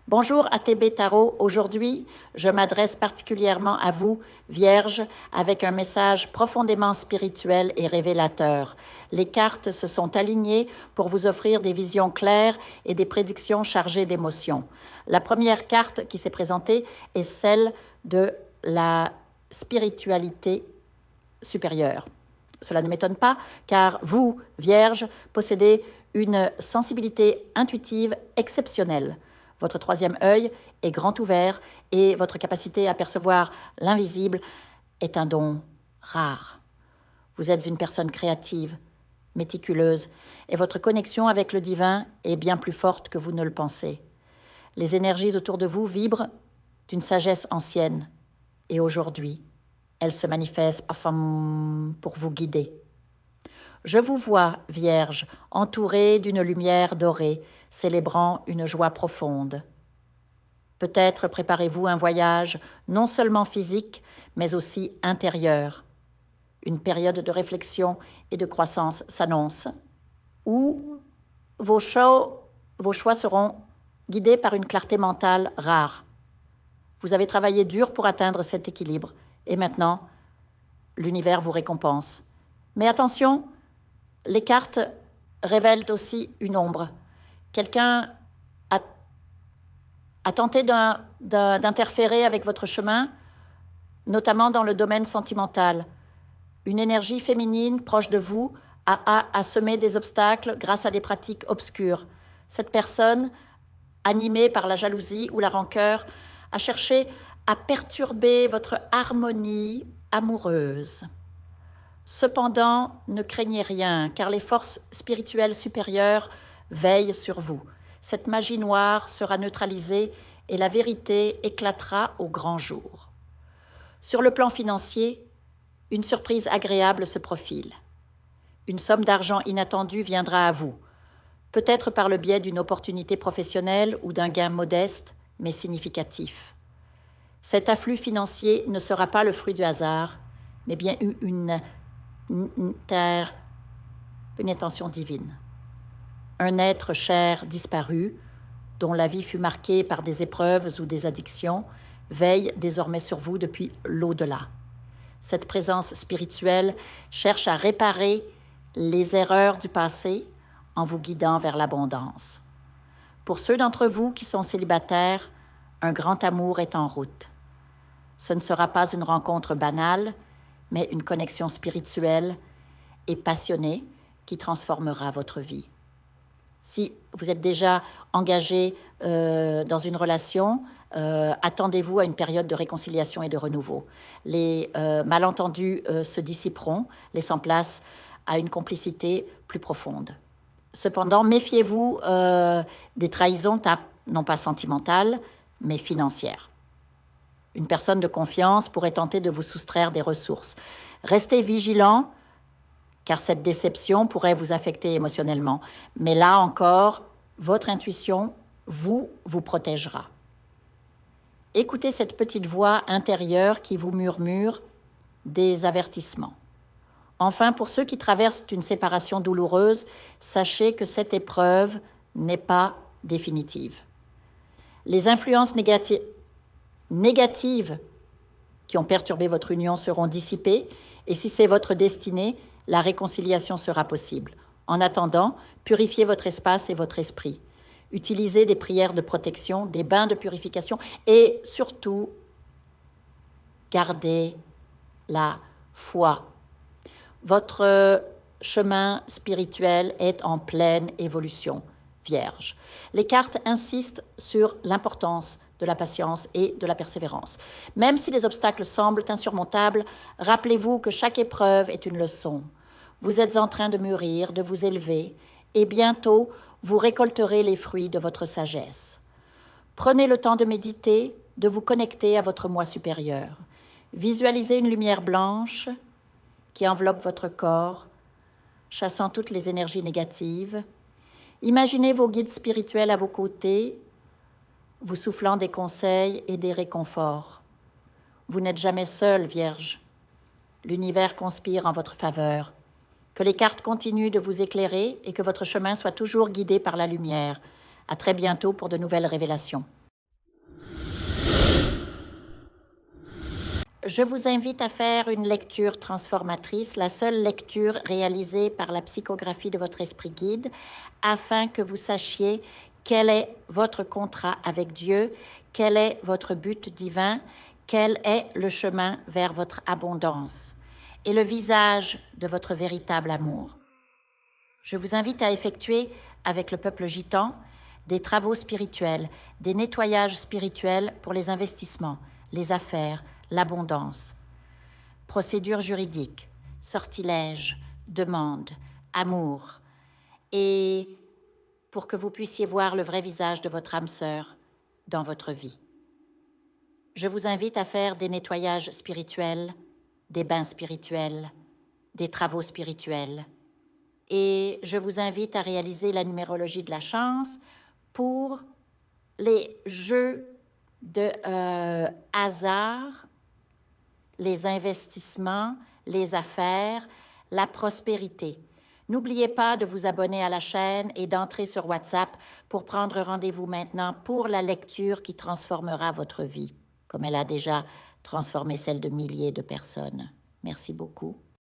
Bonjour ATB Tarot, aujourd'hui je m'adresse particulièrement à vous, Vierge, avec un message profondément spirituel et révélateur. Les cartes se sont alignées pour vous offrir des visions claires et des prédictions chargées d'émotions. La première carte qui s'est présentée est celle de la spiritualité supérieure. Cela ne m'étonne pas, car vous, Vierge, possédez une sensibilité intuitive exceptionnelle. Votre troisième œil est grand ouvert et votre capacité à percevoir l'invisible est un don rare. Vous êtes une personne créative, méticuleuse, et votre connexion avec le divin est bien plus forte que vous ne le pensez. Les énergies autour de vous vibrent d'une sagesse ancienne, et aujourd'hui, elles se manifestent pour vous guider. Je vous vois, Vierge, entourée d'une lumière dorée, célébrant une joie profonde. Peut-être préparez-vous un voyage non seulement physique, mais aussi intérieur. Une période de réflexion et de croissance s'annonce, où vos choix seront guidés par une clarté mentale rare. Vous avez travaillé dur pour atteindre cet équilibre, et maintenant, l'univers vous récompense. Mais attention, les cartes révèlent aussi une ombre. Quelqu'un a tenté d'interférer avec votre chemin, notamment dans le domaine sentimental. Une énergie féminine proche de vous a semé des obstacles grâce à des pratiques obscures. Cette personne, animée par la jalousie ou la rancœur, a cherché à perturber votre harmonie amoureuse. Cependant, ne craignez rien, car les forces spirituelles supérieures veillent sur vous. Cette magie noire sera neutralisée et la vérité éclatera au grand jour. Sur le plan financier, une surprise agréable se profile. Une somme d'argent inattendue viendra à vous, peut-être par le biais d'une opportunité professionnelle ou d'un gain modeste, mais significatif. Cet afflux financier ne sera pas le fruit du hasard, mais bien une intention divine. Un être cher disparu, dont la vie fut marquée par des épreuves ou des addictions, veille désormais sur vous depuis l'au-delà. Cette présence spirituelle cherche à réparer les erreurs du passé en vous guidant vers l'abondance. Pour ceux d'entre vous qui sont célibataires, un grand amour est en route. Ce ne sera pas une rencontre banale, mais une connexion spirituelle et passionnée qui transformera votre vie. Si vous êtes déjà engagé dans une relation, attendez-vous à une période de réconciliation et de renouveau. Les malentendus se dissiperont, laissant place à une complicité plus profonde. Cependant, méfiez-vous des trahisons, non pas sentimentales, mais financières. Une personne de confiance pourrait tenter de vous soustraire des ressources. Restez vigilant, car cette déception pourrait vous affecter émotionnellement. Mais là encore, votre intuition vous protégera. Écoutez cette petite voix intérieure qui vous murmure des avertissements. Enfin, pour ceux qui traversent une séparation douloureuse, sachez que cette épreuve n'est pas définitive. Les influences négatives qui ont perturbé votre union seront dissipées, et si c'est votre destinée, la réconciliation sera possible. En attendant, purifiez votre espace et votre esprit. Utilisez des prières de protection, des bains de purification et surtout, gardez la foi. Votre chemin spirituel est en pleine évolution, Vierge. Les cartes insistent sur l'importance de la patience et de la persévérance. Même si les obstacles semblent insurmontables, rappelez-vous que chaque épreuve est une leçon. Vous êtes en train de mûrir, de vous élever, et bientôt, vous récolterez les fruits de votre sagesse. Prenez le temps de méditer, de vous connecter à votre moi supérieur. Visualisez une lumière blanche qui enveloppe votre corps, chassant toutes les énergies négatives. Imaginez vos guides spirituels à vos côtés, vous soufflant des conseils et des réconforts. Vous n'êtes jamais seul, Vierge. L'univers conspire en votre faveur. Que les cartes continuent de vous éclairer et que votre chemin soit toujours guidé par la lumière. À très bientôt pour de nouvelles révélations. Je vous invite à faire une lecture transformatrice, la seule lecture réalisée par la psychographie de votre esprit guide, afin que vous sachiez quel est votre contrat avec Dieu, quel est votre but divin, quel est le chemin vers votre abondance et le visage de votre véritable amour. Je vous invite à effectuer avec le peuple gitan des travaux spirituels, des nettoyages spirituels pour les investissements, les affaires, l'abondance. Procédure juridique, sortilège, demande, amour. Et pour que vous puissiez voir le vrai visage de votre âme sœur dans votre vie. Je vous invite à faire des nettoyages spirituels, des bains spirituels, des travaux spirituels. Et je vous invite à réaliser la numérologie de la chance pour les jeux de hasard, les investissements, les affaires, la prospérité. N'oubliez pas de vous abonner à la chaîne et d'entrer sur WhatsApp pour prendre rendez-vous maintenant pour la lecture qui transformera votre vie, comme elle a déjà transformé celle de milliers de personnes. Merci beaucoup.